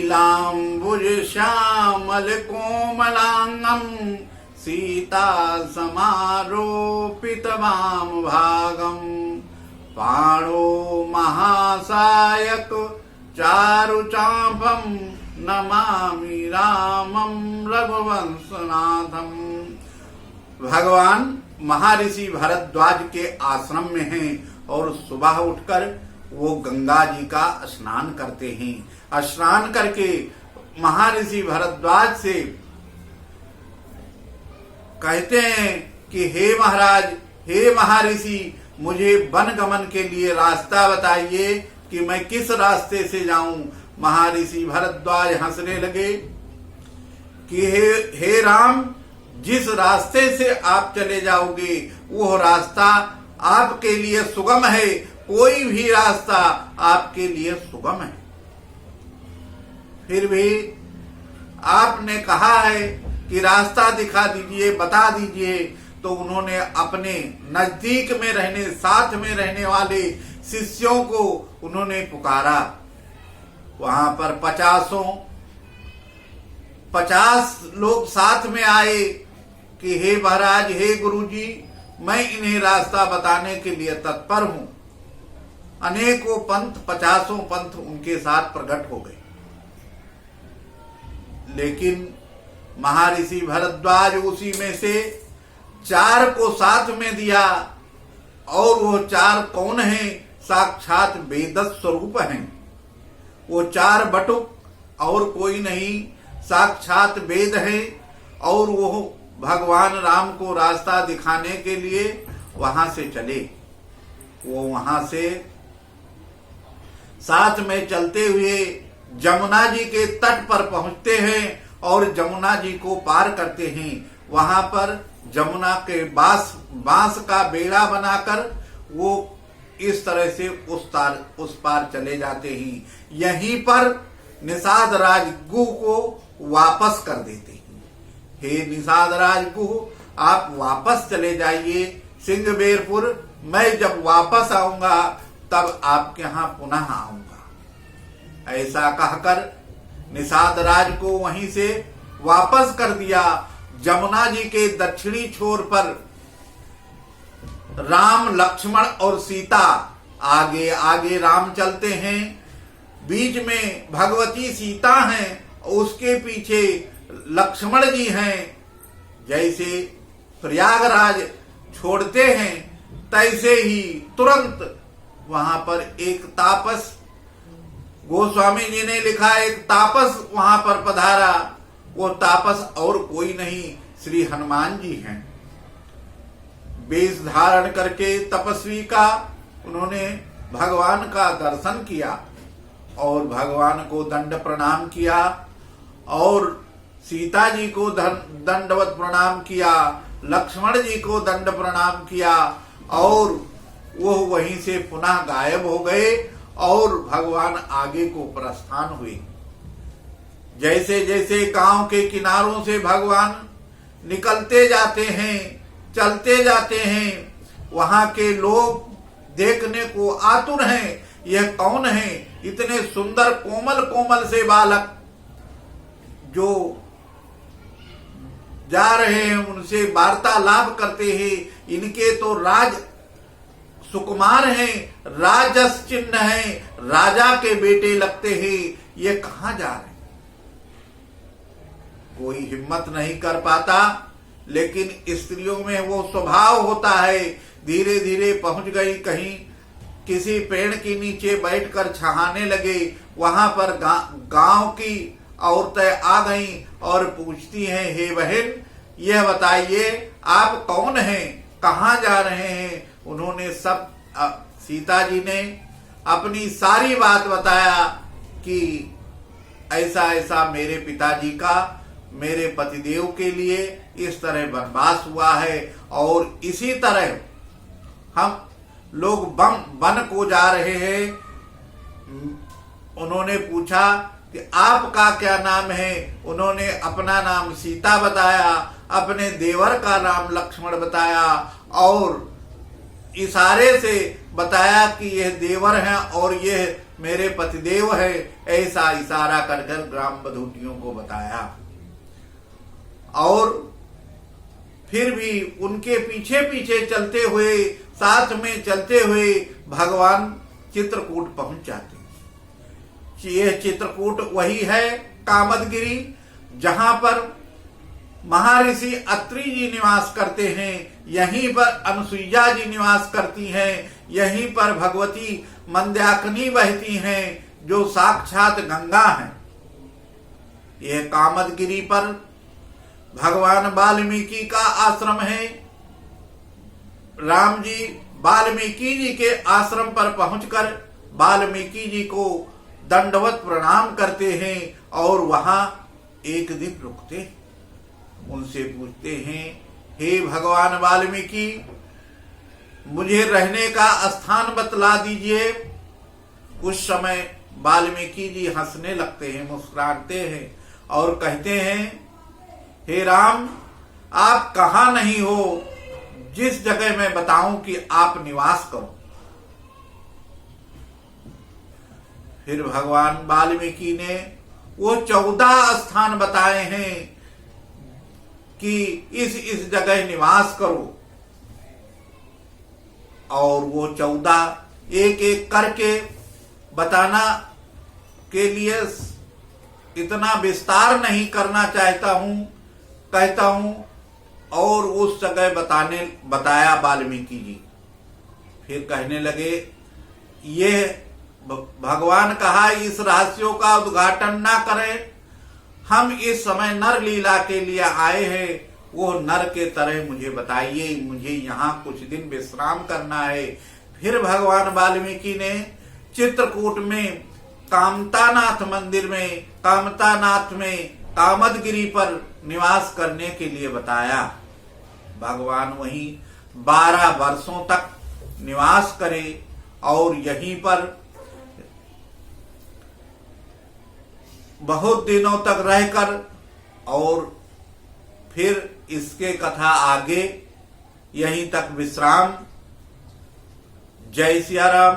नीलाम्बुज श्यामल कोमलांगम सीता समारोपित वाम भागम पाणो महासायक चारु चापम नमामि रामम रघुवंशनाथम। भगवान महर्षि भरद्वाज के आश्रम में हैं और सुबह उठकर वो गंगा जी का स्नान करते हैं। स्नान करके महर्षि भरद्वाज से कहते हैं कि हे महाराज, हे महर्षि, मुझे वन गमन के लिए रास्ता बताइए कि मैं किस रास्ते से जाऊं। महर्षि भरद्वाज हंसने लगे कि हे राम, जिस रास्ते से आप चले जाओगे वो रास्ता आपके लिए सुगम है, कोई भी रास्ता आपके लिए सुगम है। फिर भी आपने कहा है कि रास्ता दिखा दीजिए, बता दीजिए। तो उन्होंने अपने नजदीक में रहने, साथ में रहने वाले शिष्यों को उन्होंने पुकारा। वहां पर 50 लोग साथ में आए कि हे महाराज, हे गुरुजी, मैं इन्हें रास्ता बताने के लिए तत्पर हूं। अनेकों पंथ, 50 पंथ उनके साथ प्रकट हो गए। लेकिन महर्षि भरद्वाज उसी में से 4 को साथ में दिया। और वो 4 कौन हैं? साक्षात वेद स्वरूप हैं। वो 4 बटुक और कोई नहीं, साक्षात वेद है। और वो भगवान राम को रास्ता दिखाने के लिए वहां से चले। वो वहां से साथ में चलते हुए जमुना जी के तट पर पहुंचते हैं और जमुना जी को पार करते हैं। वहां पर जमुना के बांस का बेड़ा बनाकर वो इस तरह से उस पार चले जाते हैं। यहीं पर निषाद राज गुह को वापस कर देते हैं। हे निषाद राज गुह, आप वापस चले जाइए सिंहबेरपुर। मैं जब वापस आऊंगा तब आपके यहाँ पुनः आऊंगा। ऐसा कहकर निषाद राज को वहीं से वापस कर दिया। जमुना जी के दक्षिणी छोर पर राम, लक्ष्मण और सीता आगे आगे राम चलते हैं। बीच में भगवती सीता हैं, उसके पीछे लक्ष्मण जी हैं। जैसे प्रयागराज छोड़ते हैं तैसे ही तुरंत वहां पर एक तापस, गोस्वामी जी ने लिखा, एक तापस वहां पर पधारा। वो तापस और कोई नहीं, श्री हनुमान जी हैं। वेश धारण करके तपस्वी का उन्होंने भगवान का दर्शन किया और भगवान को दंड प्रणाम किया और सीता जी को दंडवत प्रणाम किया, लक्ष्मण जी को दंड प्रणाम किया और वो वहीं से पुनः गायब हो गए और भगवान आगे को प्रस्थान हुए। जैसे जैसे गांव के किनारों से भगवान निकलते जाते हैं, चलते जाते हैं, वहां के लोग देखने को आतुर हैं। यह कौन है? इतने सुंदर कोमल कोमल से बालक जो जा रहे हैं, उनसे वार्तालाप करते हैं। इनके तो राज सुकुमार हैं, राजस चिन्ह हैं, राजा के बेटे लगते हैं। ये कहां जा रहे हैं? कोई हिम्मत नहीं कर पाता। लेकिन स्त्रियों में वो स्वभाव होता है। धीरे धीरे पहुंच गई, कहीं किसी पेड़ के नीचे बैठकर छहाने लगे। वहां पर गांव की औरतें आ गईं और पूछती हैं, हे बहन, यह बताइए आप कौन हैं, कहां जा रहे हैं? उन्होंने सब, सीता जी ने अपनी सारी बात बताया कि ऐसा ऐसा मेरे पिताजी का, मेरे पतिदेव के लिए इस तरह वनवास हुआ है और इसी तरह हम लोग वन को जा रहे हैं। उन्होंने पूछा कि आपका क्या नाम है? उन्होंने अपना नाम सीता बताया, अपने देवर का नाम लक्ष्मण बताया और इशारे से बताया कि यह देवर हैं और यह मेरे पतिदेव है, ऐसा इशारा कर कर ग्राम बधूटियों को बताया। और फिर भी उनके पीछे पीछे चलते हुए, साथ में चलते हुए भगवान चित्रकूट पहुंच जाते हैं। यह चित्रकूट वही है कामदगिरी, जहां पर महर्षि अत्रि जी निवास करते हैं, यहीं पर अनुसुईया जी निवास करती हैं, यहीं पर भगवती मंदाकिनी बहती हैं, जो साक्षात गंगा हैं। यह कामदगिरी पर भगवान वाल्मीकि का आश्रम है। राम जी वाल्मीकि जी के आश्रम पर पहुंचकर वाल्मीकि जी को दंडवत प्रणाम करते हैं और वहां एक दिन रुकते हैं। उनसे पूछते हैं, हे भगवान वाल्मीकि, मुझे रहने का स्थान बतला दीजिए। उस समय वाल्मीकि जी हंसने लगते हैं, मुस्कुराते हैं और कहते हैं, हे राम, आप कहां नहीं हो जिस जगह मैं बताऊं कि आप निवास करो। फिर भगवान वाल्मीकि ने वो 14 स्थान बताए हैं कि इस जगह निवास करो, और वो 14 एक एक करके बताना के लिए इतना विस्तार नहीं करना कहता हूं, और उस जगह बताया वाल्मीकि जी। फिर कहने लगे, ये भगवान कहा इस रहस्यों का उद्घाटन ना करें, हम इस समय नर लीला के लिए आए हैं, वो नर के तरह मुझे बताइए, मुझे यहाँ कुछ दिन विश्राम करना है। फिर भगवान वाल्मीकि ने चित्रकूट में कामतानाथ मंदिर में, कामतानाथ में कामदगिरी पर निवास करने के लिए बताया। भगवान वहीं 12 वर्षों तक निवास करे और यहीं पर बहुत दिनों तक रहकर, और फिर इसके कथा आगे, यहीं तक विश्राम। जय सिया राम।